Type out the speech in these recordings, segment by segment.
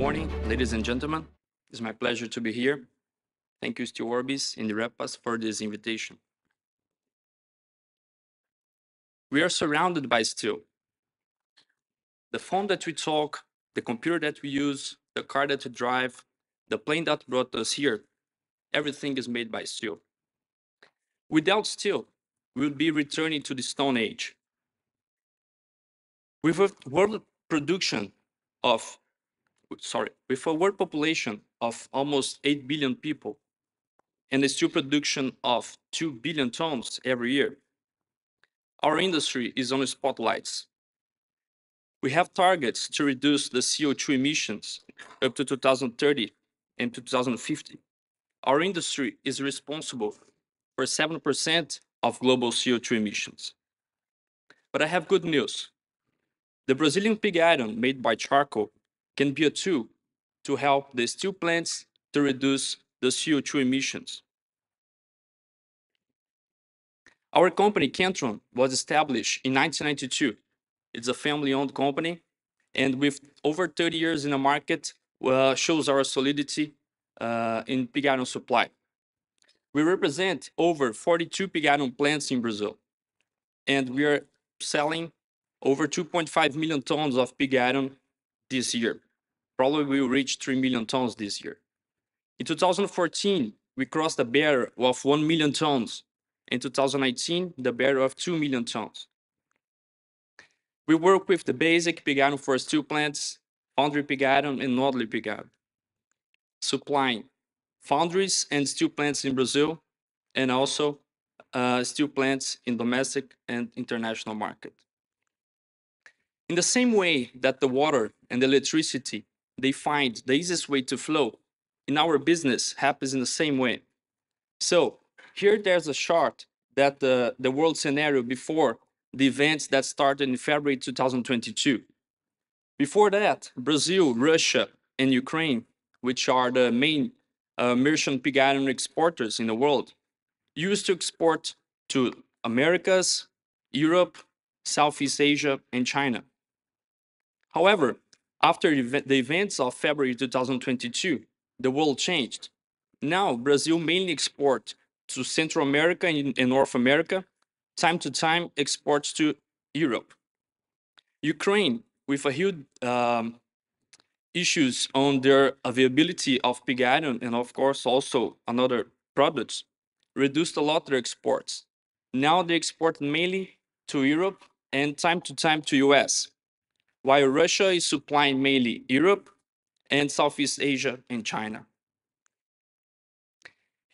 morning, ladies and gentlemen. It's my pleasure to be here. Thank you, SteelOrbis and IREPAS for this invitation. We are surrounded by steel. The phone that we talk, the computer that we use, the car that we drive, the plane that brought us here, everything is made by steel. Without steel, we would be returning to the Stone Age. With a world population of almost 8 billion people and a steel production of 2 billion tons every year, our industry is on the spotlights. We have targets to reduce the CO2 emissions up to 2030 and 2050. Our industry is responsible for 7% of global CO2 emissions. But I have good news. The Brazilian pig iron made by charcoal can be a tool to help the steel plants to reduce the CO2 emissions. Our company, Kéntron, was established in 1992. It's a family-owned company, and with over 30 years in the market, shows our solidity in pig iron supply. We represent over 42 pig iron plants in Brazil, and we are selling over 2.5 million tons of pig iron this year. Probably we will reach 3 million tons this year. In 2014, we crossed the barrier of 1 million tons. In 2019, the barrier of 2 million tons. We work with the basic pig iron for steel plants, foundry pig iron, and noodle pig iron, supplying foundries and steel plants in Brazil, and also steel plants in domestic and international market. In the same way that the water and the electricity, they find the easiest way to flow, in our business happens in the same way. So here there's a chart that the world scenario before the events that started in February 2022. Before that, Brazil, Russia, and Ukraine, which are the main merchant pig iron exporters in the world, used to export to Americas, Europe, Southeast Asia, and China. However, after the events of February 2022, the world changed. Now, Brazil mainly exports to Central America and North America, time to time exports to Europe. Ukraine, with a huge issues on their availability of pig iron and of course also on other products, reduced a lot their exports. Now they export mainly to Europe and time to time to US, while Russia is supplying mainly Europe and Southeast Asia and China.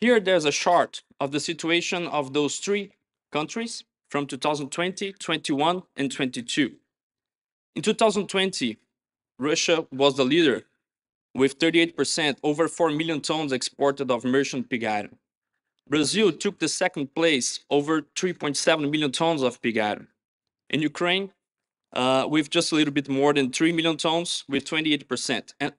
Here there's a chart of the situation of those three countries from 2020, 21, and 22. In 2020, Russia was the leader with 38%, over 4 million tons exported of merchant pig iron. Brazil took the second place, over 3.7 million tons of pig iron. In Ukraine, with just a little bit more than 3 million tons with 28%. And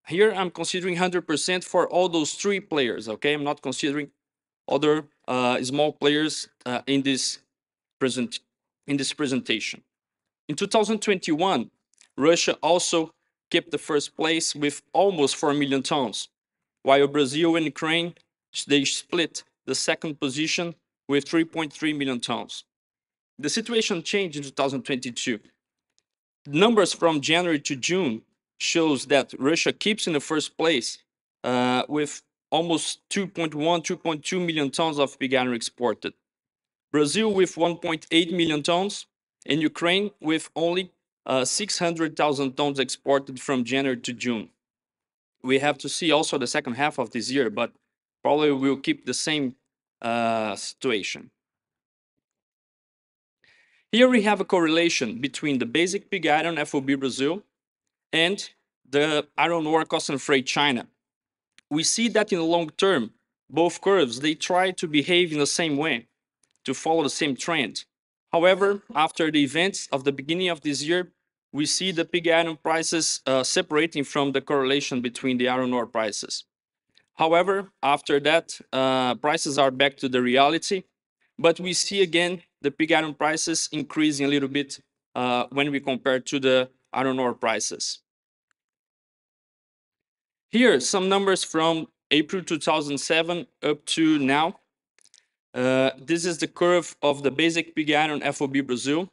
here I'm considering 100% for all those three players, okay? I'm not considering other small players in this presentation. In 2021, Russia also kept the first place with almost 4 million tons, while Brazil and Ukraine, they split the second position with 3.3 million tons. The situation changed in 2022. Numbers from January to June shows that Russia keeps in the first place with almost 2.1, 2.2 million tons of pig iron exported. Brazil with 1.8 million tons, and Ukraine with only 600,000 tons exported from January to June. We have to see also the second half of this year, but probably we'll keep the same situation. Here we have a correlation between the basic pig iron FOB Brazil and the iron ore cost and freight China. We see that in the long term, both curves, they try to behave in the same way, to follow the same trend. However, after the events of the beginning of this year, we see the pig iron prices separating from the correlation between the iron ore prices. However, after that, prices are back to the reality, but we see again the pig iron prices increasing a little bit when we compare to the iron ore prices. Here, some numbers from April 2007 up to now. This is the curve of the basic pig iron FOB Brazil.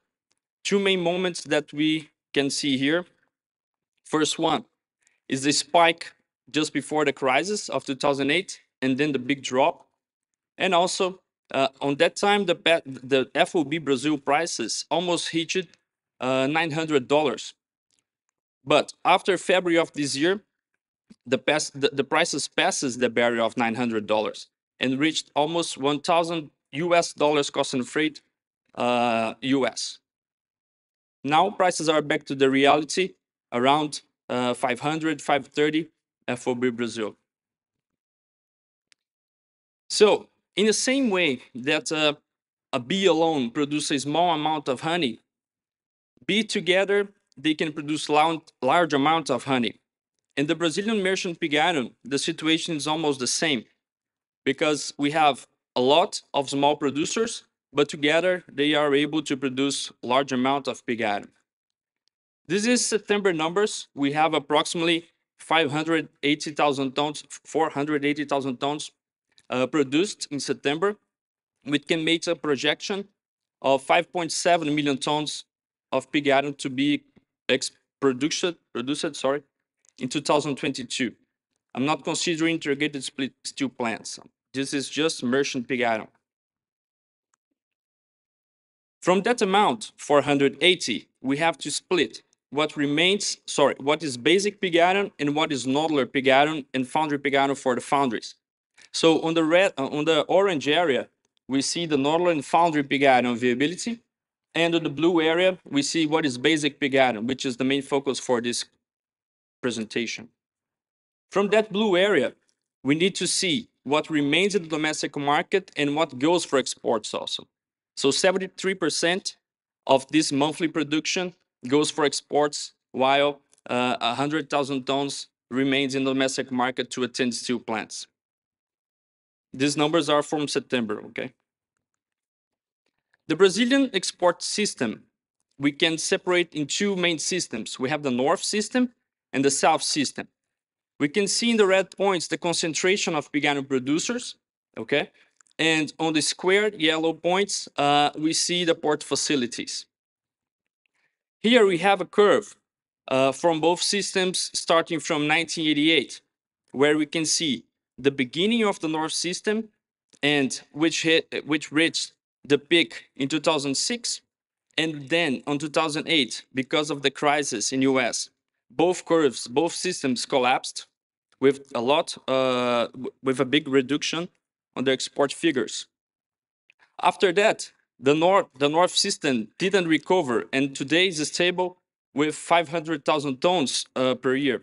Two main moments that we can see here. First one is the spike just before the crisis of 2008, and then the big drop. And also, on that time, the FOB Brazil prices almost hit $900. But after February of this year, the prices passes the barrier of $900 and reached almost 1,000 US dollars cost and freight US. Now prices are back to the reality around 500, 530 FOB Brazil. So in the same way that a bee alone produces a small amount of honey, bee together, they can produce large amount of honey. In the Brazilian merchant pig iron, the situation is almost the same because we have a lot of small producers, but together they are able to produce large amount of pig iron. This is September numbers. We have approximately 580,000 tons, 480,000 tons produced in September, which can make a projection of 5.7 million tons of pig iron to be produced in 2022. I'm not considering integrated split steel plants. This is just merchant pig iron. From that amount, 480, we have to split what is basic pig iron and what is nodular pig iron and foundry pig iron for the foundries. So on the orange area, we see the nodular and foundry pig iron availability, and on the blue area, we see what is basic pig iron, which is the main focus for this presentation. From that blue area, we need to see what remains in the domestic market and what goes for exports also. So 73% of this monthly production goes for exports, while 100,000 tons remains in the domestic market to attend steel plants. These numbers are from September, okay? The Brazilian export system, we can separate in two main systems. We have the north system and the south system. We can see in the red points the concentration of pig iron producers, okay? And on the squared yellow points, we see the port facilities. Here we have a curve from both systems starting from 1988, where we can see the beginning of the north system and which reached the peak in 2006, and then on 2008, because of the crisis in US, both curves, both systems collapsed with a big reduction on the export figures. After that, the north system didn't recover, and today is stable with 500,000 tons per year,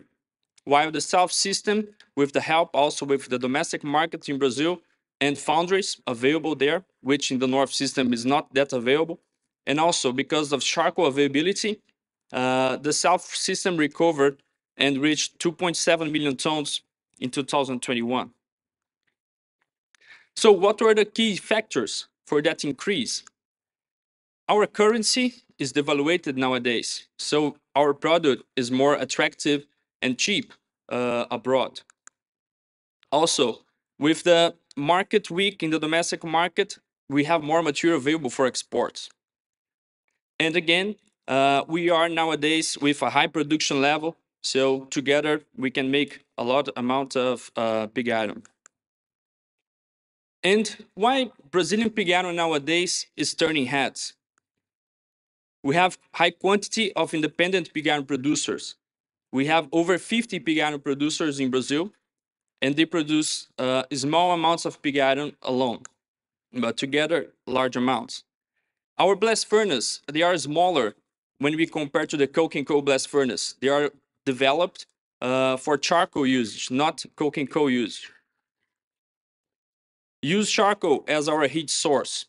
while the south system, with the help also with the domestic market in Brazil and foundries available there, which in the north system is not that available, and also because of charcoal availability, the south system recovered and reached 2.7 million tons in 2021. So what were the key factors for that increase? Our currency is devaluated nowadays, so our product is more attractive and cheap abroad. Also, with the market weak in the domestic market, we have more material available for exports. And again, we are nowadays with a high production level, so together we can make a lot amount of pig iron. And why Brazilian pig iron nowadays is turning heads? We have high quantity of independent pig iron producers. We have over 50 pig iron producers in Brazil, and they produce small amounts of pig iron alone, but together large amounts. Our blast furnace, they are smaller when we compare to the coke and coal blast furnace. They are developed for charcoal usage, not coke and coal usage. Use charcoal as our heat source.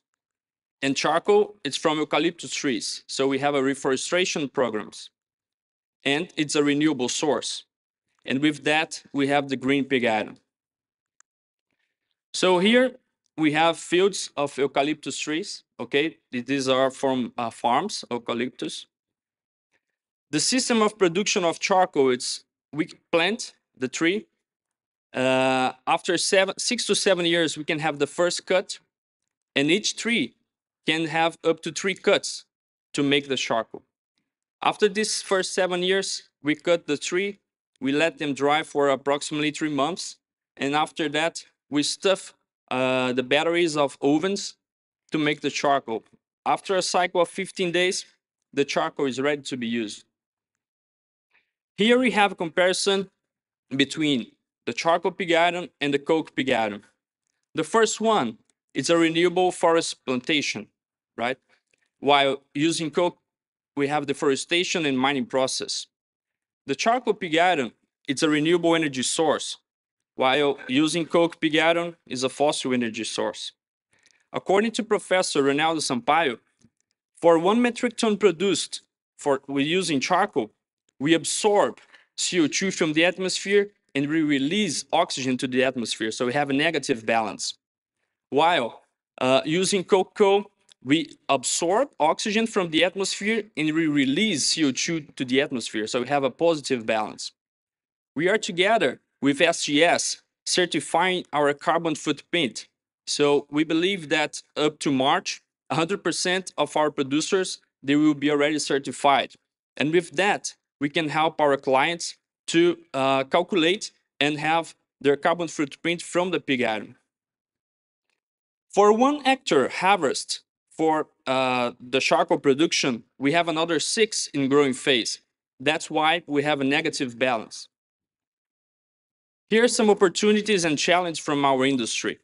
And charcoal, it's from eucalyptus trees. So we have a reforestation programs. And it's a renewable source. And with that, we have the green pig iron. So here we have fields of eucalyptus trees, okay? These are from farms, eucalyptus. The system of production of charcoal, we plant the tree, After 6 to 7 years, we can have the first cut, and each tree can have up to 3 cuts to make the charcoal. After these first 7 years, we cut the tree, we let them dry for approximately 3 months, and after that, we stuff the batteries of ovens to make the charcoal. After a cycle of 15 days, the charcoal is ready to be used. Here we have a comparison between the charcoal pig iron and the coke pig iron. The first one is a renewable forest plantation, right? While using coke, we have deforestation and mining process. The charcoal pig iron, it's a renewable energy source, while using coke pig iron is a fossil energy source. According to Professor Ronaldo Sampaio, for 1 metric ton produced with using charcoal, we absorb CO2 from the atmosphere and we release oxygen to the atmosphere, so we have a negative balance. While using cocoa, we absorb oxygen from the atmosphere and we release CO2 to the atmosphere, so we have a positive balance. We are together with SGS certifying our carbon footprint. So we believe that up to March, 100% of our producers, they will be already certified. And with that, we can help our clients to calculate and have their carbon footprint from the pig iron. For 1 hectare harvest for the charcoal production, we have another 6 in growing phase. That's why we have a negative balance. Here are some opportunities and challenges from our industry.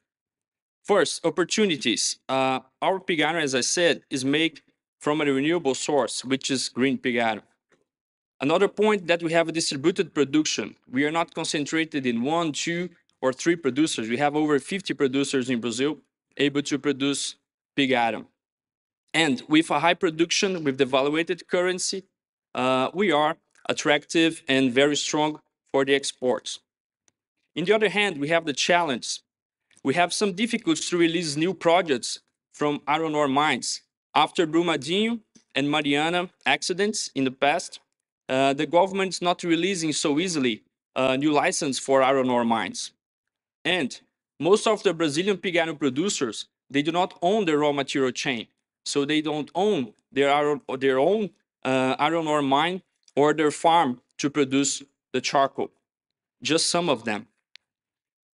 First, opportunities. Our pig iron, as I said, is made from a renewable source, which is green pig iron. Another point that we have a distributed production. We are not concentrated in 1, 2, or 3 producers. We have over 50 producers in Brazil able to produce pig iron. And with a high production, with devaluated currency, we are attractive and very strong for the exports. On the other hand, we have the challenge. We have some difficulties to release new projects from iron ore mines. After Brumadinho and Mariana accidents in the past, the government is not releasing so easily a new license for iron ore mines. And most of the Brazilian pig iron producers, they do not own the raw material chain. So they don't own their own iron ore mine or their farm to produce the charcoal. Just some of them.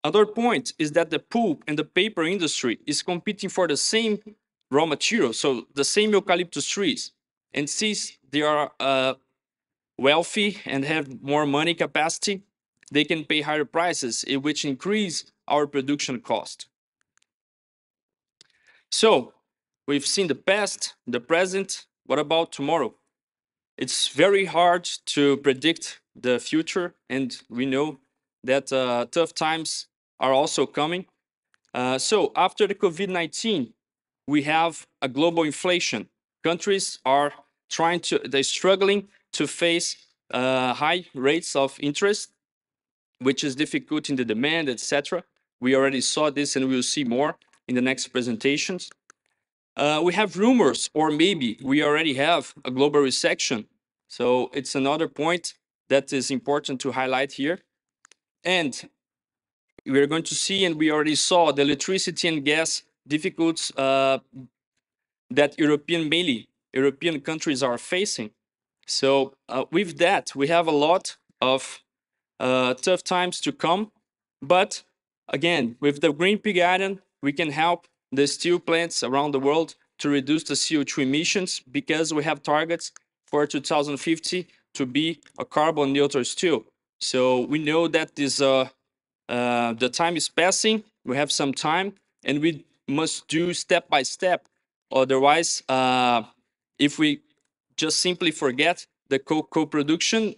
Other point is that the pulp and the paper industry is competing for the same raw material, so the same eucalyptus trees. And since they are wealthy and have more money capacity, they can pay higher prices, which increase our production cost. So we've seen the past, the present. What about tomorrow? It's very hard to predict the future, and we know that tough times are also coming. So after the COVID-19, we have a global inflation. Countries are they're struggling to face high rates of interest, which is difficult in the demand, etc. We already saw this and we will see more in the next presentations. We have rumors, or maybe we already have a global recession. So it's another point that is important to highlight here. And we're going to see, and we already saw, the electricity and gas difficulties that mainly European countries are facing. So with that, we have a lot of tough times to come. But again, with the green pig iron, we can help the steel plants around the world to reduce the CO2 emissions because we have targets for 2050 to be a carbon neutral steel. So we know that this the time is passing, we have some time, and we must do step by step. Otherwise, if we just simply forget the co-production,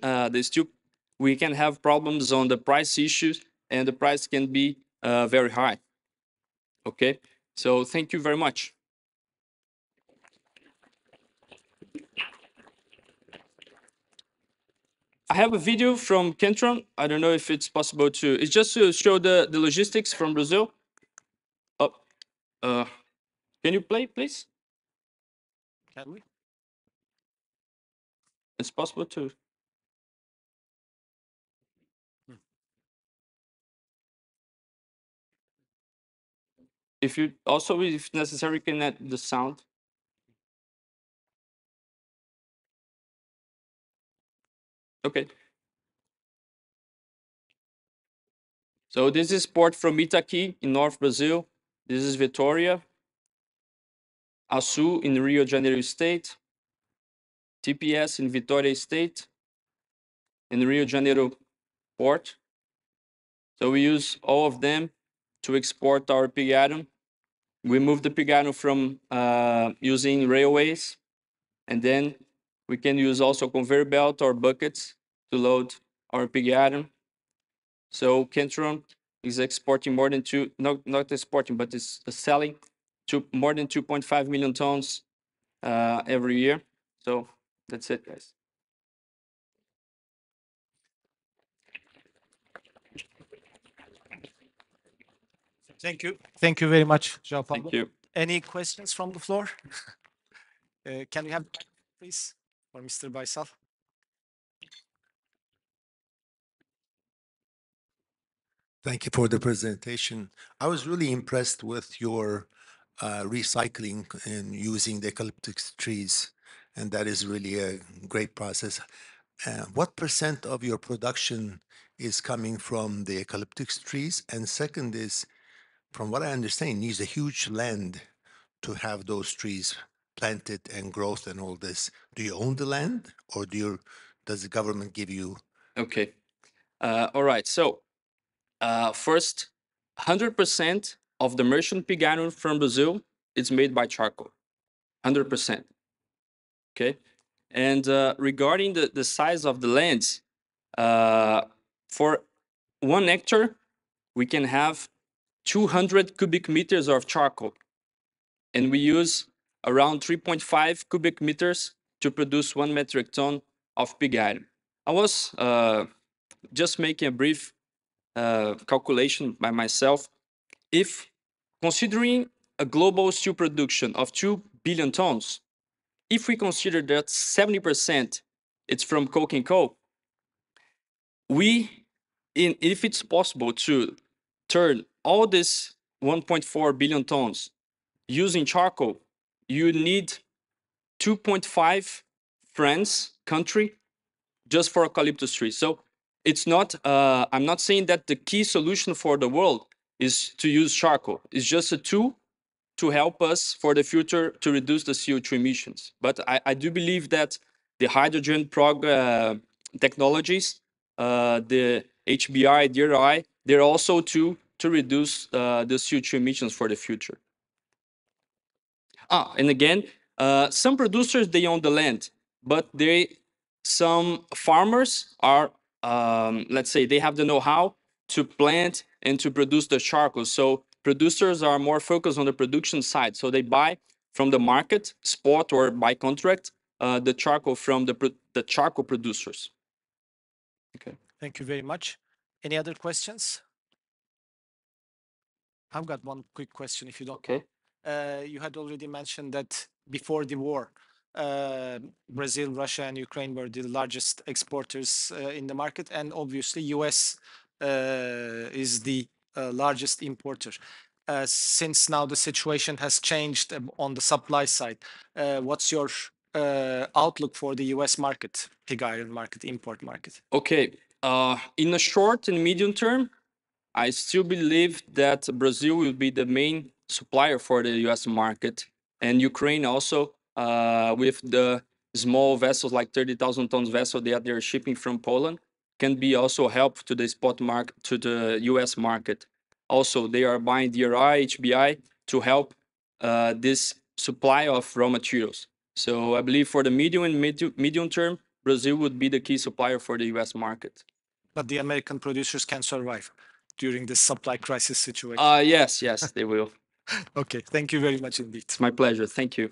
we can have problems on the price issues, and the price can be very high. Okay, so thank you very much. I have a video from Kéntron. I don't know if it's possible to. It's just to show the logistics from Brazil. Oh, can you play, please? Can we? It's possible to. If you also, if necessary, can add the sound. Okay. So this is port from Itaqui in North Brazil. This is Vitória. Açu in Rio de Janeiro State. TPS in Vitória State. In Rio de Janeiro port. So we use all of them to export our pig iron. We move the pig iron from using railways, and then we can use also conveyor belt or buckets to load our pig iron. So Kéntron is exporting more than not exporting, but is selling to more than 2.5 million tons every year. So that's it, guys. Thank you. Thank you very much, João Paulo. Thank you. Any questions from the floor? Can we have, please, for Mr. Baysal? Thank you for the presentation. I was really impressed with your recycling and using the eucalyptus trees, and that is really a great process. What % of your production is coming from the eucalyptus trees? And second is, from what I understand, it needs a huge land to have those trees planted and growth and all this. Do you own the land, or does the government give you? Okay. All right. So first, 100% of the merchant pig iron from Brazil is made by charcoal. 100%. Okay. And regarding the size of the lands, for 1 hectare, we can have 200 cubic meters of charcoal. And we use around 3.5 cubic meters to produce 1 metric ton of pig iron. I was just making a brief calculation by myself. If considering a global steel production of 2 billion tons, if we consider that 70% it's from coking coal, if it's possible to turn all this 1.4 billion tons using charcoal, you need 2.5 France country just for eucalyptus trees. So it's not, I'm not saying that the key solution for the world is to use charcoal. It's just a tool to help us for the future to reduce the CO2 emissions. But I do believe that the hydrogen technologies, the HBI, DRI, they're also to reduce the CO2 emissions for the future. And again, some producers, they own the land, but some farmers are, let's say, they have the know-how to plant and to produce the charcoal. So producers are more focused on the production side. So they buy from the market, spot or by contract, the charcoal from the charcoal producers. Okay. Thank you very much. Any other questions? I've got one quick question, if you don't. Okay. You had already mentioned that before the war, Brazil, Russia, and Ukraine were the largest exporters in the market, and obviously US is the largest importer. Since now the situation has changed on the supply side, what's your outlook for the US market, pig iron market, import market? Okay. In the short and medium term, I still believe that Brazil will be the main supplier for the US market, and Ukraine also, with the small vessels like 30,000 tons vessel that they're shipping from Poland, can be also help to the spot market, to the US market. Also, they are buying DRI, HBI to help this supply of raw materials. So I believe for the medium and medium term, Brazil would be the key supplier for the US market. But the American producers can survive during this supply crisis situation. Yes, they will. Okay, thank you very much indeed. It's my pleasure. Thank you.